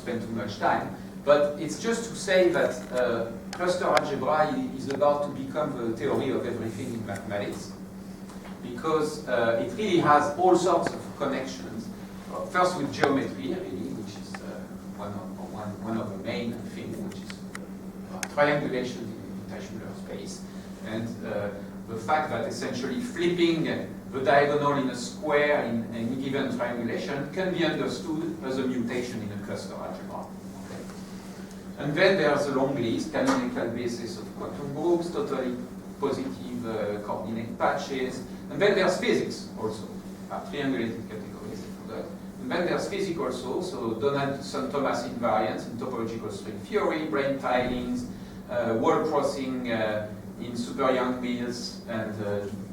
spend too much time. But it's just to say that cluster algebra is about to become the theory of everything in mathematics, because it really has all sorts of connections. First with geometry, really, which is one of the main things, which is triangulation in tabular space, and the fact that essentially flipping the diagonal in a square in any given triangulation can be understood as a mutation in a cluster algebra. Okay. And then there's a long list, canonical basis of quantum groups, totally positive coordinate patches, and then there's physics also, triangulated categories, I forgot. And then there's physics also, so Donaldson-Thomas invariants in topological string theory, brain tilings, word crossing in super young wheels, and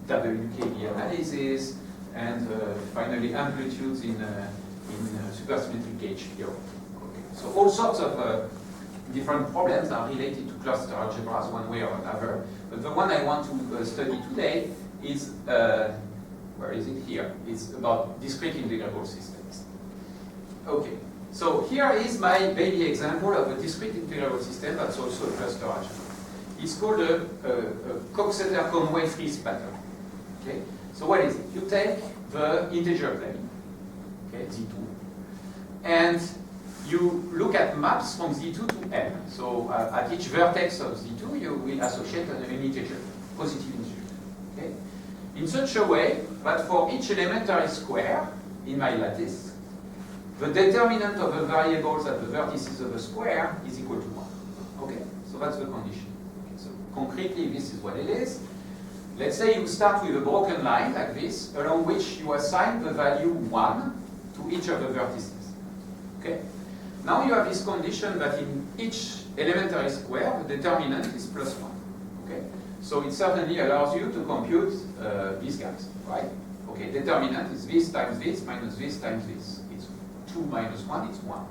WKB analysis, and finally amplitudes in supersymmetric gauge theory. Okay. So all sorts of different problems are related to cluster algebras one way or another. But the one I want to study today is, where is it here? It's about discrete integrable systems. Okay, so here is my baby example of a discrete integrable system that's also a cluster algebra. It's called a Coxeter-Conway Friis pattern. Okay, so what is it? You take the integer plane, okay, Z2, and you look at maps from Z2 to M. So at each vertex of Z2, you will associate an integer, positive integer. Okay? In such a way that for each elementary square in my lattice, the determinant of the variables at the vertices of the square is equal to 1. Okay? So that's the condition. Okay, so concretely, this is what it is. Let's say you start with a broken line like this, along which you assign the value 1 to each of the vertices. Okay? Now you have this condition that in each elementary square, the determinant is plus 1. Okay? So it certainly allows you to compute these guys, right? Okay, determinant is this times this minus this times this. It's 2 minus 1, it's 1.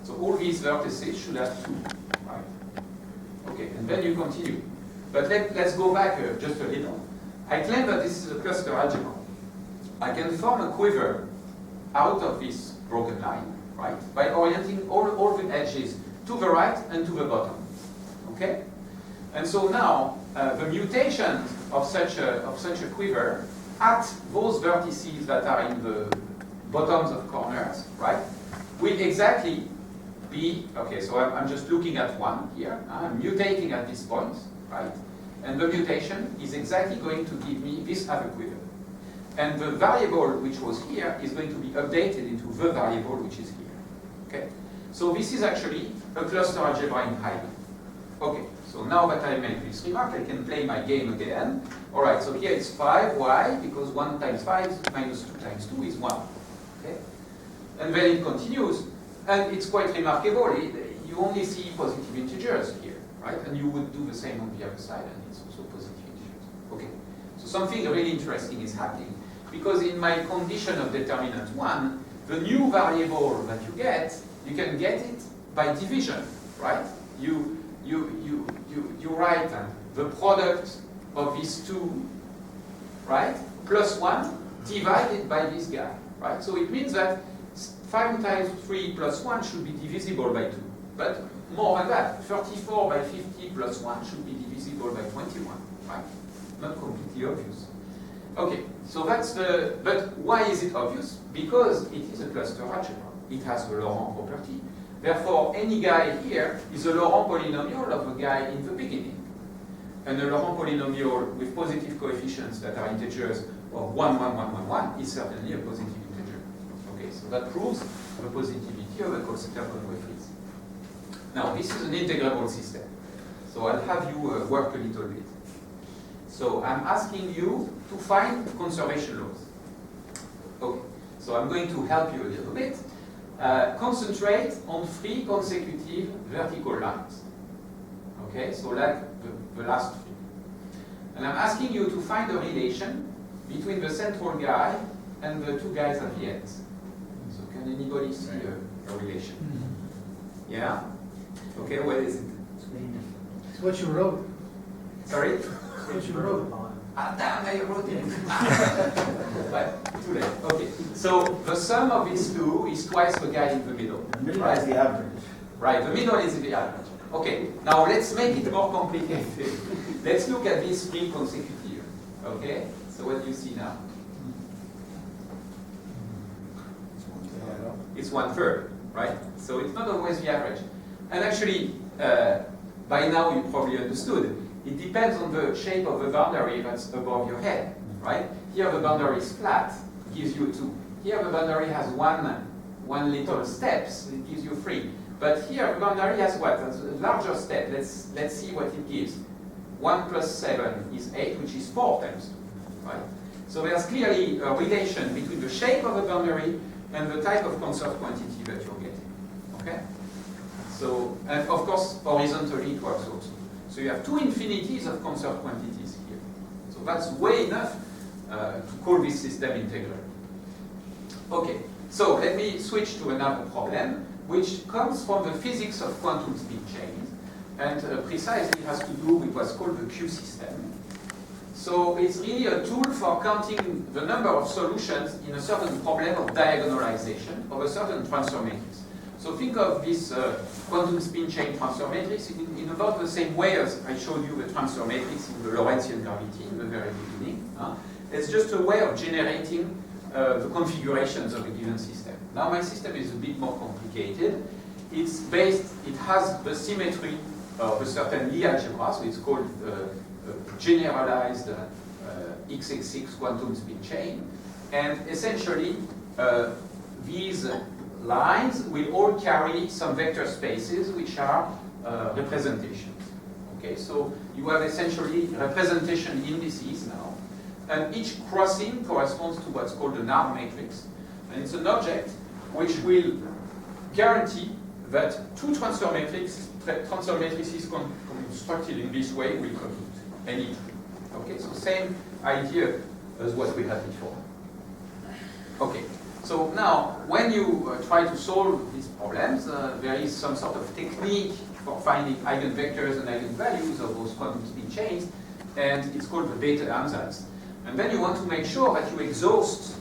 So all these vertices should have 2, right? Okay, and then you continue. But let's go back just a little. I claim that this is a cluster algebra. I can form a quiver out of this broken line, right, by orienting all the edges to the right and to the bottom. Okay? And so now, the mutation of such a quiver at those vertices that are in the bottoms of corners, right, will exactly be, okay, so I'm just looking at one here. I'm mutating at this point, right? And the mutation is exactly going to give me this other quiver. And the variable which was here is going to be updated into the variable which is here. Okay? So this is actually a cluster algebra in Heisenberg. Okay, so now that I made this remark, I can play my game again. Alright, so here it's 5. Why? Because 1 times 5 minus 2 times 2 is 1. Okay? And then it continues. And it's quite remarkable. You only see positive integers here, right? And you would do the same on the other side, and it's also positive integers. Okay, so something really interesting is happening, because in my condition of determinant 1, the new variable that you can get it by division, right? You write the product of these two, right, plus 1 divided by this guy, right? So it means that 5 times 3 plus 1 should be divisible by 2. But more than that, 34 by 50 plus 1 should be divisible by 21, right? Not completely obvious. Okay, so that's the, but why is it obvious? Because it is a cluster algebra. It has the Laurent property. Therefore, any guy here is a Laurent polynomial of a guy in the beginning. And a Laurent polynomial with positive coefficients that are integers of 1, 1, 1, 1, 1 is certainly a positive integer. Okay, so that proves the positivity of a Coxeter-Conway Friis. Now, this is an integrable system. So I'll have you work a little bit. So I'm asking you to find conservation laws. Okay, so I'm going to help you a little bit. Concentrate on 3 consecutive vertical lines. Okay, so like the last 3. And I'm asking you to find a relation between the central guy and the 2 guys at the ends. So can anybody see a relation? Yeah? Okay, what is it? It's what you wrote. Sorry? It's what you wrote. Ah, damn, I wrote it. But too late. Okay. So the sum of these two is twice the guy in the middle. The middle is the average. Right, the middle is the average. Okay, now let's make it more complicated. Let's look at these three consecutive. Okay, so what do you see now? It's 1/3, right? So it's not always the average. And actually, by now you probably understood, it depends on the shape of the boundary that's above your head, right? Here the boundary is flat, gives you 2. Here the boundary has one little step, so it gives you 3. But here the boundary has what? That's a larger step. Let's see what it gives. 1 plus 7 is 8, which is 4 times 2, right? So there's clearly a relation between the shape of the boundary and the type of conserved quantity that you're getting. Okay? So, and of course, horizontally it works also. So you have 2 infinities of conserved quantities here. So that's way enough to call this system integral. Okay, so let me switch to another problem, which comes from the physics of quantum spin chains, and precisely has to do with what's called the Q system. So it's really a tool for counting the number of solutions in a certain problem of diagonalization of a certain transfer matrix. So think of this quantum spin chain transfer matrix in about the same way as I showed you the transfer matrix in the Lorentzian gravity in the very beginning. It's just a way of generating the configurations of a given system. Now my system is a bit more complicated. It has the symmetry of a certain Lie algebra, so it's called generalized x86 quantum spin chain. And essentially, these lines will all carry some vector spaces which are representations. Okay, so you have essentially representation indices now. And each crossing corresponds to what's called an R matrix. And it's an object which will guarantee that 2 transfer matrices constructed in this way will compute any tree. Okay, so same idea as what we had before. Okay, so now when you try to solve these problems, there is some sort of technique for finding eigenvectors and eigenvalues of those quantum spin chains, and it's called the beta ansatz. And then you want to make sure that you exhaust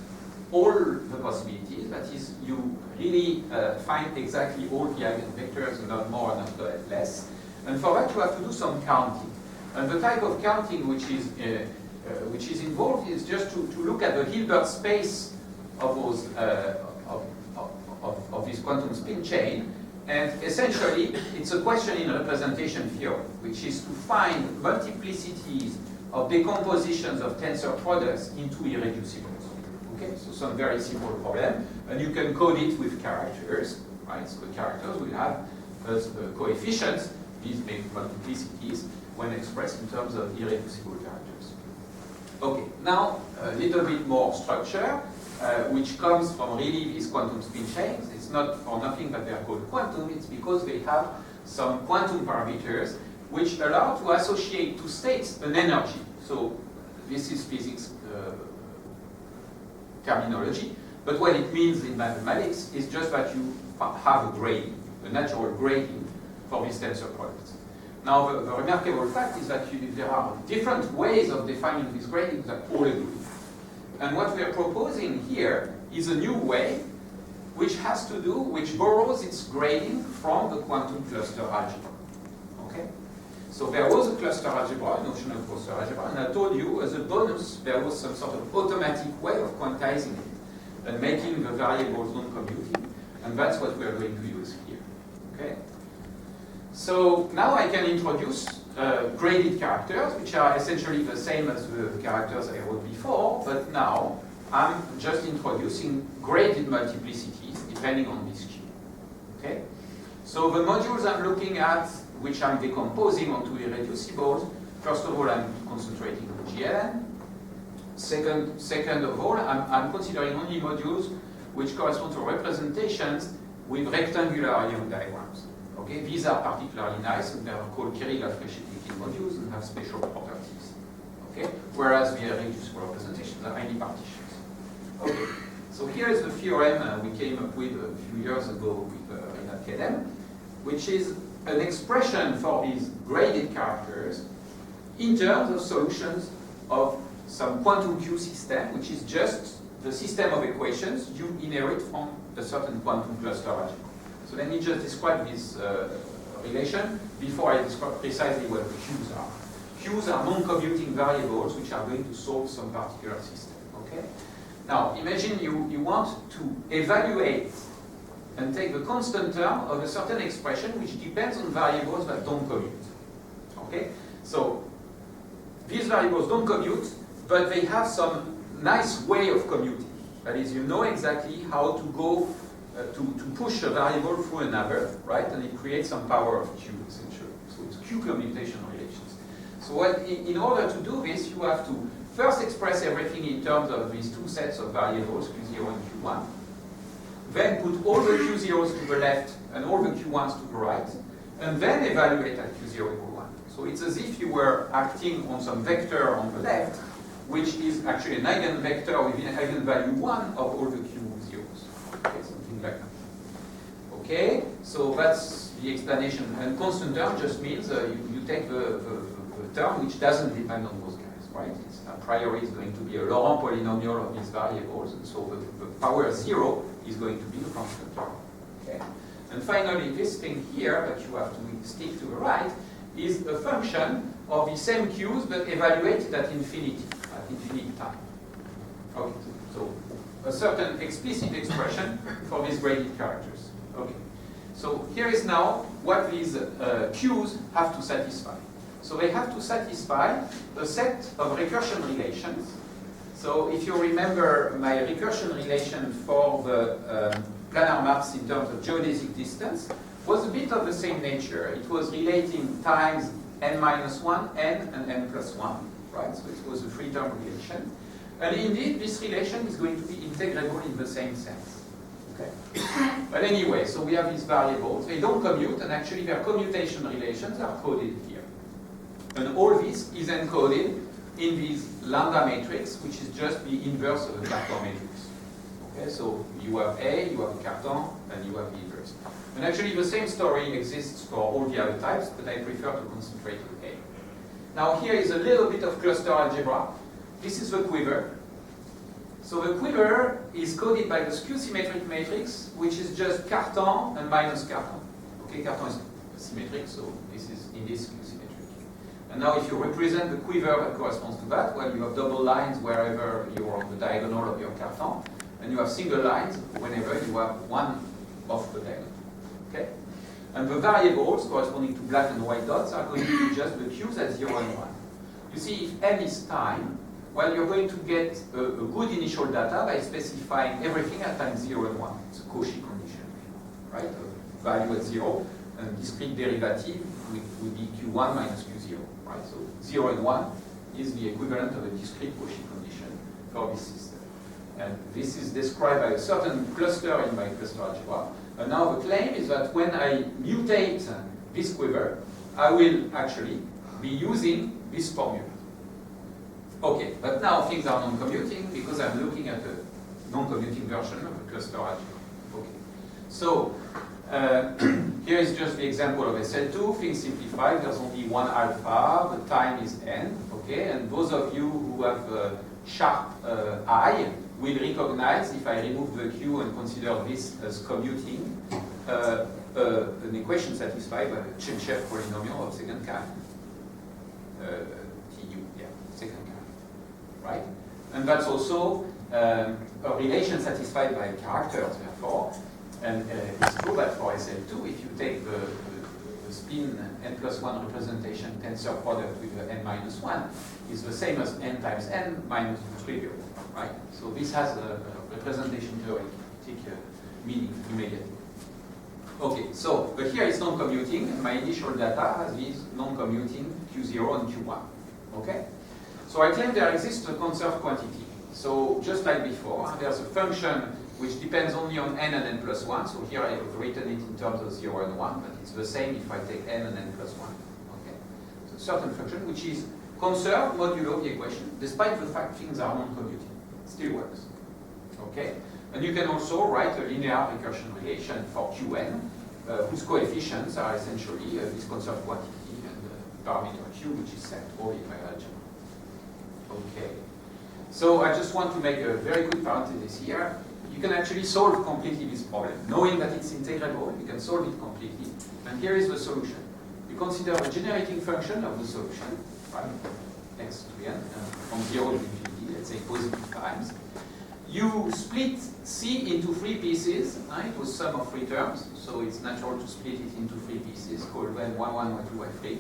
all the possibilities, that is, you really find exactly all the eigenvectors and not more and not less. And for that you have to do some counting. And the type of counting which is involved is just to look at the Hilbert space of those of this quantum spin chain. And essentially, it's a question in representation theory, which is to find multiplicities of decompositions of tensor products into irreducibles. Okay, so some very simple problem, and you can code it with characters, right? So the characters will have as coefficients these big multiplicities when expressed in terms of irreducible characters. Okay, now a little bit more structure, which comes from really these quantum spin chains. It's not for nothing that they are called quantum, it's because they have some quantum parameters which allow to associate to states an energy. So this is physics terminology, but what it means in mathematics is just that you have a grading, a natural grading for these tensor products. Now the remarkable fact is that there are different ways of defining these gradings that all agree. And what we are proposing here is a new way which borrows its grading from the quantum cluster algebra. Okay? So there was a cluster algebra, a notion of cluster algebra, and I told you as a bonus there was some sort of automatic way of quantizing it and making the variables non-commuting, and that's what we are going to use here. Okay? So now I can introduce graded characters, which are essentially the same as the characters I wrote before, but now I'm just introducing graded multiplicities depending on this Q. Okay? So the modules I'm looking at, which I'm decomposing onto irreducibles, first of all, I'm concentrating on GLN. Second of all, I'm considering only modules which correspond to representations with rectangular Young diagrams. Okay, these are particularly nice, and they are called Kiril-Alfreshetti modules and have special properties. Okay, whereas the irreducible representations are highly partitions. Okay, so here is the theorem we came up with a few years ago with Renat Kedem, which is an expression for these graded characters in terms of solutions of some quantum Q system, which is just the system of equations you inherit from a certain quantum cluster algebra. So let me just describe this relation before I describe precisely what the Q's are. Q's are non-commuting variables which are going to solve some particular system. Okay? Now, imagine you want to evaluate and take the constant term of a certain expression which depends on variables that don't commute. Okay? So, these variables don't commute, but they have some nice way of commuting. That is, you know exactly how to go to push a variable through another, right? And it creates some power of Q, essentially. So it's Q commutation relations. So in order to do this, you have to first express everything in terms of these two sets of variables, Q0 and Q1. Then put all the Q0s to the left and all the Q1s to the right, and then evaluate at Q0 equal 1. So it's as if you were acting on some vector on the left, which is actually an eigenvector with an eigenvalue 1 of all the Q0s. Okay, something like that. Okay, so that's the explanation. And constant term just means you take the term which doesn't depend on those guys, right? It's a priori is going to be a Laurent polynomial of these variables, and so the power 0 is going to be the constant term. Okay? And finally, this thing here that you have to stick to the right is a function of the same Q's but evaluated at infinity time. Okay, so a certain explicit expression for these graded characters. Okay, so here is now what these Q's have to satisfy. So they have to satisfy a set of recursion relations. So if you remember my recursion relation for the planar maps in terms of geodesic distance was a bit of the same nature. It was relating times n-1, n, and n+1, right? So it was a three-term relation. And indeed, this relation is going to be integrable in the same sense. Okay. But anyway, so we have these variables. They don't commute, and actually their commutation relations are coded here. And all this is encoded in this lambda matrix, which is just the inverse of the Cartan matrix. Okay, so you have A, you have a Cartan, and you have the inverse. And actually the same story exists for all the other types, but I prefer to concentrate on A. Now here is a little bit of cluster algebra. This is the quiver. So the quiver is coded by the skew-symmetric matrix, which is just Cartan and minus Cartan. Okay, Cartan is symmetric, so this is in this skew-symmetric. And now if you represent the quiver that corresponds to that, well, you have double lines wherever you're on the diagonal of your Cartan, and you have single lines whenever you have one off the diagonal. Okay? And the variables corresponding to black and white dots are going to be just the Q's at 0 and 1. You see, if n is time, well, you're going to get a good initial data by specifying everything at time 0 and 1. It's a Cauchy condition, right? A value at 0, and discrete derivative would be Q1 minus Q0, right? So 0 and 1 is the equivalent of a discrete Cauchy condition for this system. And this is described by a certain cluster in my cluster algebra. And now the claim is that when I mutate this quiver, I will actually be using this formula. Okay, but now things are non-commuting because I'm looking at a non-commuting version of the cluster algebra. Okay, so here is just the example of SL2. Things simplify. There's only one alpha. The time is n. Okay, and those of you who have sharp eye will recognize, if I remove the Q and consider this as commuting, an equation satisfied by a Chenchév polynomial of second kind. TU, yeah, second kind. Right? And that's also a relation satisfied by characters, therefore. And it's true that for SL2, if you take the spin n+1 representation tensor product with the n-1, is the same as n times n minus the trivial, right? So this has a representation-theoretic meaning immediately. Okay, so, but here it's non-commuting, and my initial data has these non-commuting Q0 and Q1. Okay? So I claim there exists a conserved quantity. So just like before, there's a function which depends only on n and n+1. So here I have written it in terms of 0 and 1, but it's the same if I take n and n+1. Okay? So a certain function which is conserved modulo the equation, despite the fact things are non-commuting. It still works. Okay? And you can also write a linear recursion relation for Qn, whose coefficients are essentially this conserved quantity and the parameter Q, which is set over in my algebra. Okay. So I just want to make a very quick parenthesis here. You can actually solve completely this problem. Knowing that it's integrable, you can solve it completely. And here is the solution. You consider a generating function of the solution, right? X to n, from 0 to infinity, let's say positive times. You split C into 3 pieces, right? It was sum of 3 terms, so it's natural to split it into 3 pieces, called then y1, y2, y3.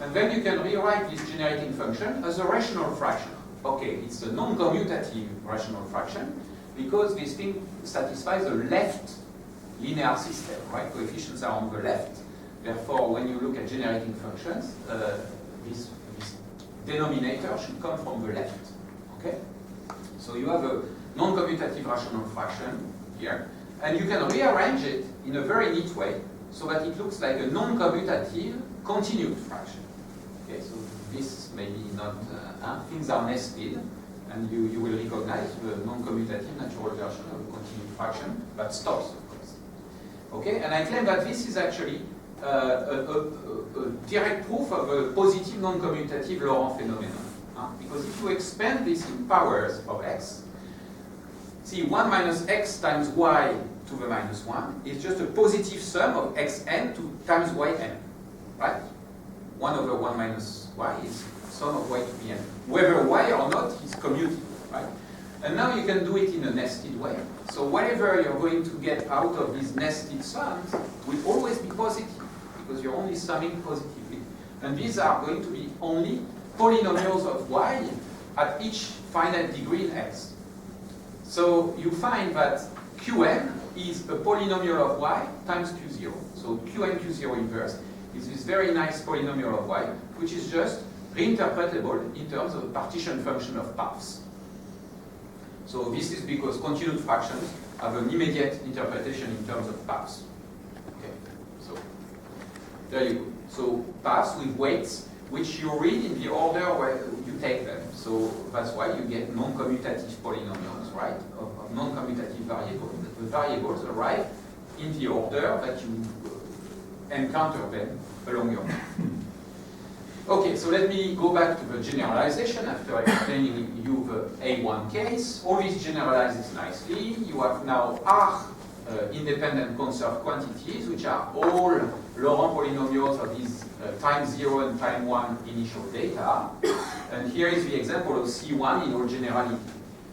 And then you can rewrite this generating function as a rational fraction. Okay, it's a non-commutative rational fraction, because this thing satisfies a left linear system, right? Coefficients are on the left. Therefore, when you look at generating functions, this denominator should come from the left, okay? So you have a non-commutative rational fraction here, and you can rearrange it in a very neat way so that it looks like a non-commutative continued fraction. Okay, so this may be not, things are nested, and you will recognize the non-commutative natural version of the continued fraction that stops, of course. Okay, and I claim that this is actually a direct proof of a positive non-commutative Laurent phenomenon. Because if you expand this in powers of x, see 1 minus x times y to the minus 1 is just a positive sum of xn times yn, right? 1 over 1 minus y is sum of y to the n. Whether y or not is commutative, right? And now you can do it in a nested way. So whatever you're going to get out of these nested sums will always be positive, because you're only summing positively. And these are going to be only polynomials of y at each finite degree in x. So you find that Qn is a polynomial of y times Q0. So Qn Q0 inverse is this very nice polynomial of y, which is just reinterpretable in terms of a partition function of paths. So this is because continued fractions have an immediate interpretation in terms of paths. Okay, so there you go. So paths with weights, which you read in the order where you take them. So that's why you get non-commutative polynomials, right? Of non-commutative variables. The variables arrive in the order that you encounter them along your path. Okay, so let me go back to the generalization after explaining you the A1 case. All this generalizes nicely. You have now R independent conserved quantities, which are all Laurent polynomials of these time 0 and time 1 initial data. And here is the example of C1 in all generality.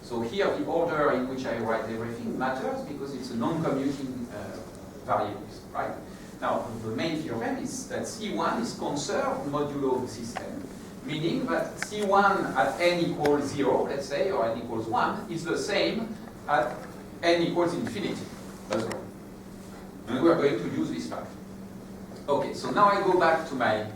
So here the order in which I write everything matters because it's a non-commuting variables, right? Now, the main theorem is that C1 is conserved modulo the system, meaning that C1 at n equals 0, let's say, or n equals 1, is the same at n equals infinity as well. And we're going to use this fact. Okay, so now I go back to my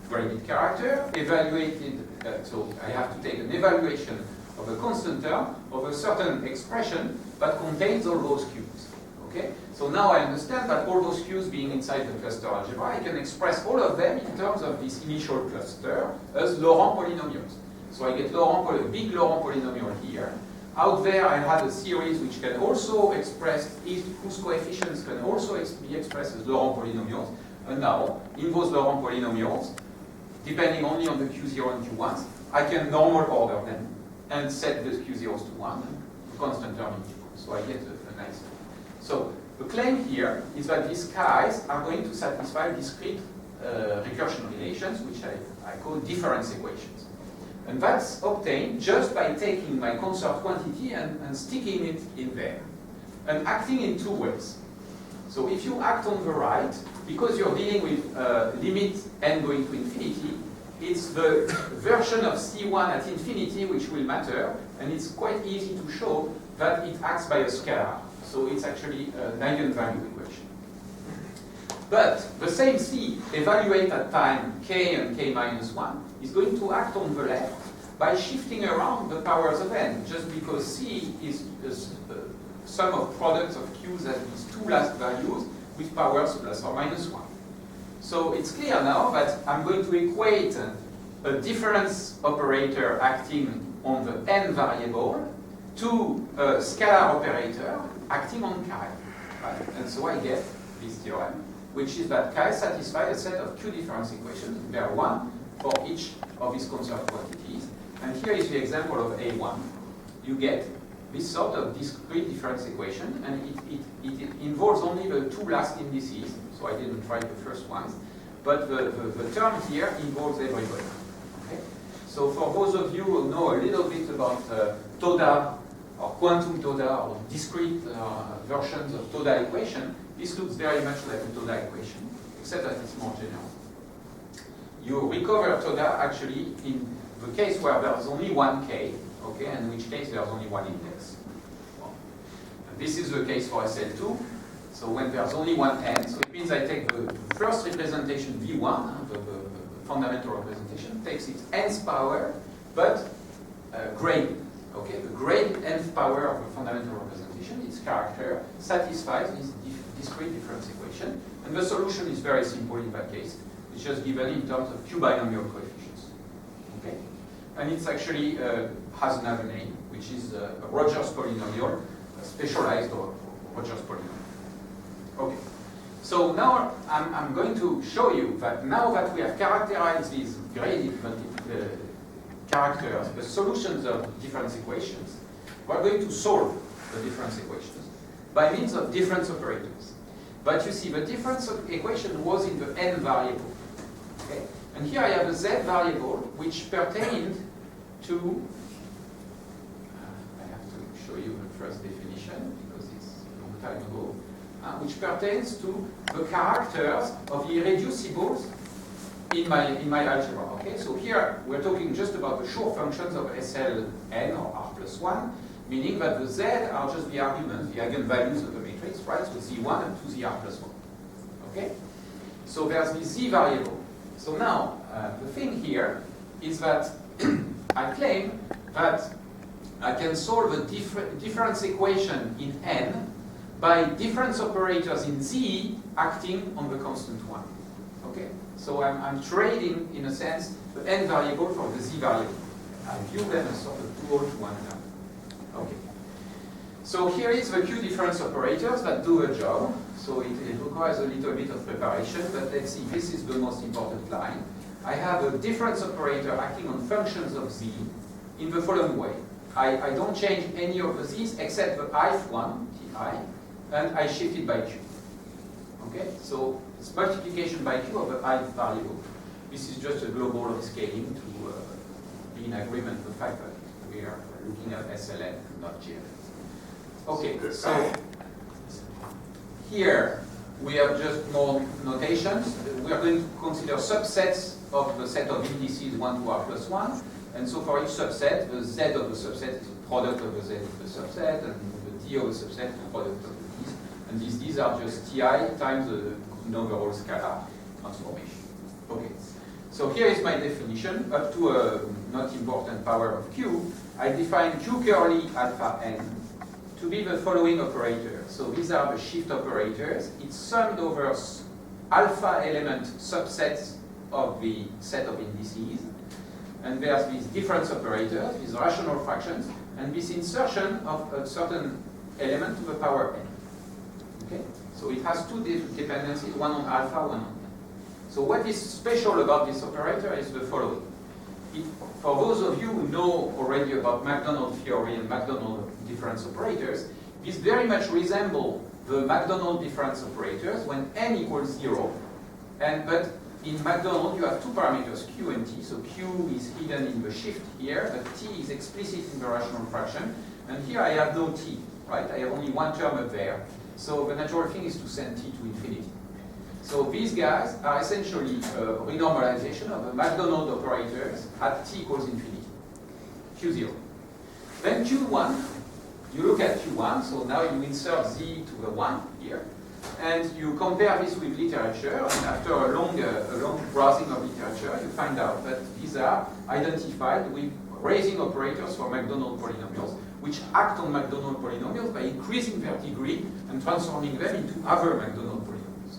graded character, evaluated, so I have to take an evaluation of a constant term of a certain expression that contains all those cubes. Okay? So now I understand that all those Q's being inside the cluster algebra, I can express all of them in terms of this initial cluster as Laurent polynomials. So I get a big Laurent polynomial here. Out there I had a series which can also express, whose coefficients can also be expressed as Laurent polynomials. And now, in those Laurent polynomials, depending only on the Q0 and Q1s, I can normal order them and set the Q0s to 1 and the constant term in Q1. So I get a nice. So the claim here is that these chi's are going to satisfy discrete recursion relations, which I call difference equations. And that's obtained just by taking my conserved quantity and sticking it in there, and acting in two ways. So if you act on the right, because you're dealing with limit n going to infinity, it's the version of C1 at infinity which will matter, and it's quite easy to show that it acts by a scalar. So it's actually an eigenvalue equation. But the same C evaluated at time k and k minus 1 is going to act on the left by shifting around the powers of n, just because C is a sum of products of q's at these two last values with powers plus or minus 1. So it's clear now that I'm going to equate a difference operator acting on the n variable to a scalar operator acting on chi. Right? And so I get this theorem, which is that chi satisfies a set of Q difference equations. There are one for each of these conserved quantities. And here is the example of A1. you get this sort of discrete difference equation, and it involves only the two last indices, so I didn't try the first ones, but the term here involves everybody. Okay? So for those of you who know a little bit about Toda, or quantum Toda, or discrete versions of Toda equation, this looks very much like a Toda equation, except that it's more general. You recover Toda actually in the case where there's only one k, okay, in which case there's only one index. Well, this is the case for SL2. So when there's only one n, so it means I take the first representation V1, the fundamental representation, takes its nth power, but graded. Okay, the graded nth power of the fundamental representation, its character, satisfies this discrete difference equation, and the solution is very simple in that case. It's just given in terms of q binomial coefficients. Okay, and it's actually has another name, which is a Rogers polynomial, a specialized or Rogers polynomial. Okay, so now I'm going to show you that now that we have characterized these graded characters, the solutions of difference equations, we're going to solve the difference equations by means of difference operators. But you see, the difference equation was in the n variable. Okay? And here I have a z variable which pertained to, I have to show you the first definition because it's a long time ago, which pertains to the characters of the irreducibles in my algebra. Okay, so here we're talking just about the Schur functions of SLn or r plus 1, meaning that the z are just the arguments, the eigenvalues of the matrix, right? So z1 and 2z r plus 1. Okay, so there's the z variable. So now the thing here is that I claim that I can solve a difference equation in n by difference operators in z acting on the constant 1. Okay? So I'm trading, in a sense, the n variable for the z variable. I view them as sort of dual to one another. Okay. So here is the q difference operators that do a job. So it requires a little bit of preparation, but let's see, this is the most important line. I have a difference operator acting on functions of z in the following way. I don't change any of the z's except the ith one, ti, and I shift it by q. Okay, so it's multiplication by q of the ith variable. This is just a global scaling to be in agreement with the fact that we are looking at SLN and not GLN. Okay, so here we have just more notations. We are going to consider subsets of the set of indices 1 to r plus 1. And so for each subset, the z of the subset is the product of the z of the subset, and the d of the subset is the product of the d's. And these d's are just ti times the overall scalar transformation. Okay. So here is my definition. Up to a not important power of q, I define q curly alpha n to be the following operator. So these are the shift operators. It's summed over alpha element subsets of the set of indices. And there's these difference operators, these rational fractions, and this insertion of a certain element to the power n. Okay? So it has two dependencies, one on alpha, one on n. So what is special about this operator is the following. For those of you who know already about McDonald theory and McDonald difference operators, these very much resemble the McDonald difference operators when n equals 0, but in McDonald, you have two parameters, q and t. So q is hidden in the shift here, but t is explicit in the rational fraction. And here I have no t, right? I have only one term up there. So the natural thing is to send t to infinity. So these guys are essentially a renormalization of the McDonald operators at t equals infinity, q0. Then q1, you look at q1, so now you insert z to the 1 here. And you compare this with literature, and after a long browsing of literature, you find out that these are identified with raising operators for McDonald polynomials, which act on McDonald polynomials by increasing their degree and transforming them into other McDonald polynomials.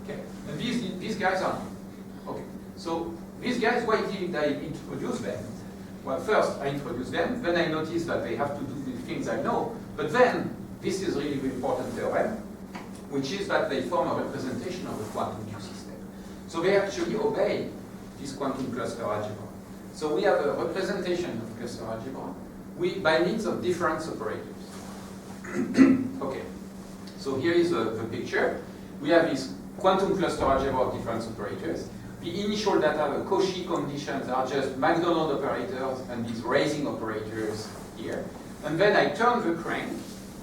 Okay, and these guys are new. Okay, so these guys, why did I introduce them? Well, first I introduce them, then I notice that they have to do with things I know, but then this is really the important theorem, which is that they form a representation of the quantum Q system. So they actually obey this quantum cluster algebra. So we have a representation of cluster algebra by means of difference operators. Okay, so here is the picture. We have this quantum cluster algebra of difference operators. The initial data, the Cauchy conditions, are just MacDonald operators and these raising operators here. And then I turn the crank,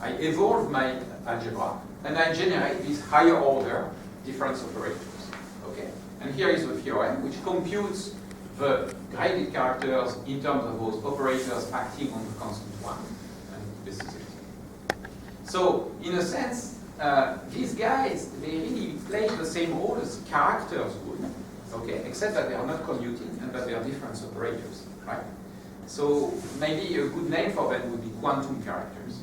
I evolve my algebra, and I generate these higher order difference operators. Okay? And here is the theorem, which computes the graded characters in terms of those operators acting on the constant one. And this is it. So, in a sense, these guys, they really play the same role as characters would, okay, except that they are not commuting and that they are difference operators, right? So maybe a good name for them would be quantum characters.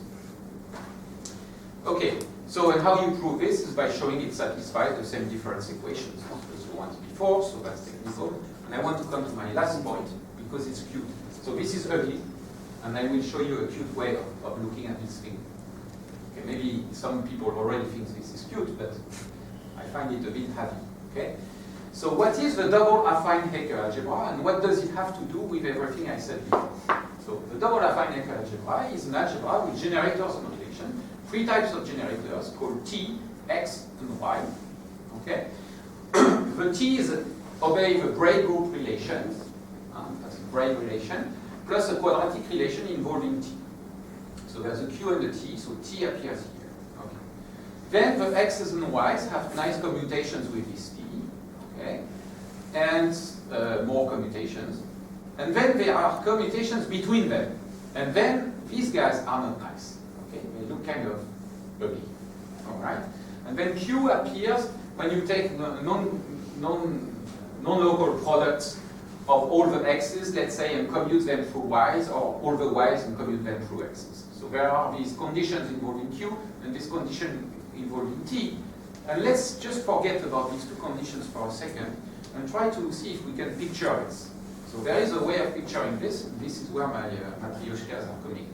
Okay, so and how you prove this is by showing it satisfies the same difference equations as the ones before, so that's technical. And I want to come to my last point because it's cute. So this is ugly, and I will show you a cute way of looking at this thing. Okay, maybe some people already think this is cute, but I find it a bit heavy. Okay? So what is the double affine Hecke algebra, and what does it have to do with everything I said before? So the double affine Hecke algebra is an algebra with generators and notation, three types of generators called T, X, and Y. Okay? The T's obey the braid group relations, that's a braid relation, plus a quadratic relation involving T. So there's a Q and a T, so T appears here. Okay. Then the X's and Y's have nice commutations with this T. Okay, and more commutations. And then there are commutations between them. And then these guys are not nice. Okay, they look kind of ugly. All right. And then Q appears when you take non-local products of all the X's, let's say, and commute them through Y's, or all the Y's and commute them through X's. So there are these conditions involving Q and this condition involving T. And let's just forget about these two conditions for a second and try to see if we can picture this. So there is a way of picturing this. This is where my matryoshkas are coming.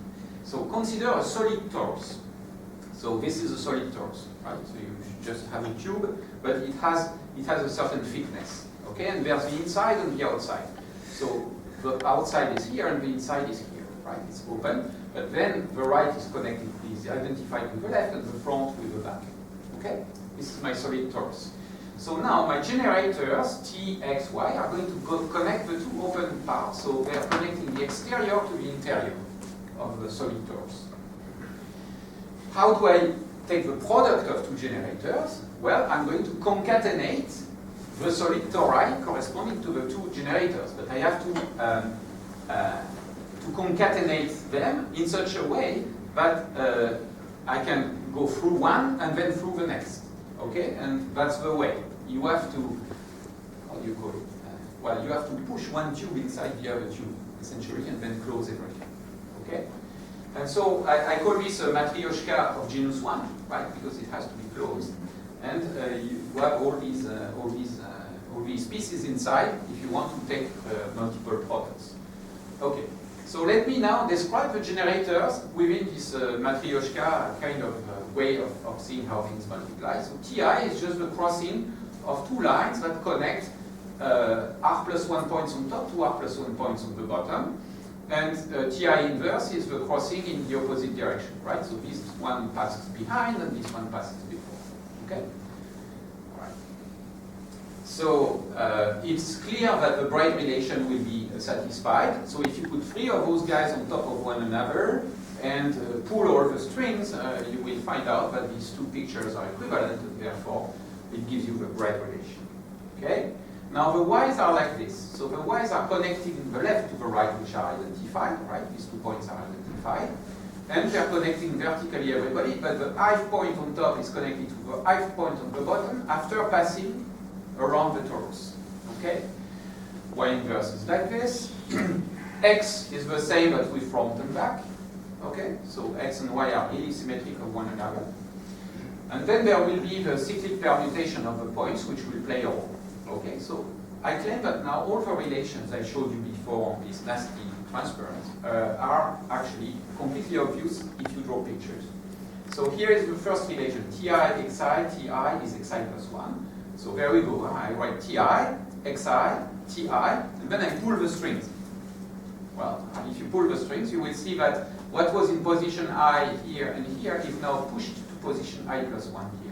So consider a solid torus. So this is a solid torus, right? So you just have a tube, but it has a certain thickness. Okay, and there's the inside and the outside. So the outside is here and the inside is here, right? It's open, but then the right is connected, is identified with the left and the front with the back. Okay? This is my solid torus. So now my generators, T, X, Y, are going to connect the two open parts. So they are connecting the exterior to the interior of the solid torus. How do I take the product of two generators? Well, I'm going to concatenate the solid tori corresponding to the two generators. But I have to concatenate them in such a way that I can go through one and then through the next. Okay, and that's the way. You have to, how do you call it? Well, you have to push one tube inside the other tube, essentially, and then close everything. Okay? And so I call this a matryoshka of genus 1, right? Because it has to be closed. And you have all these pieces inside if you want to take multiple products. Okay. So let me now describe the generators within this matryoshka kind of way of seeing how things multiply. So Ti is just the crossing of two lines that connect r plus 1 points on top to r plus 1 points on the bottom. And Ti inverse is the crossing in the opposite direction, right? So this one passes behind and this one passes before. Okay? All right. So it's clear that the braid relation will be satisfied. So if you put three of those guys on top of one another and pull all the strings, you will find out that these two pictures are equivalent, and therefore it gives you the braid relation. Okay? Now the Y's are like this. So the Y's are connecting the left to the right, which are identified, right? These 2 points are identified. And they're connecting vertically everybody, but the ith point on top is connected to the ith point on the bottom after passing around the torus. Okay? Y inverse is like this. X is the same but with front and back. Okay? So X and Y are really symmetric of one another. And then there will be the cyclic permutation of the points which will play a role. Okay, so I claim that now all the relations I showed you before on this nasty transparent are actually completely obvious if you draw pictures. So here is the first relation, Ti, Xi, Ti is Xi plus 1. So there we go, I write Ti, Xi, Ti, and then I pull the strings. well, if you pull the strings, you will see that what was in position I here and here is now pushed to position I plus 1 here.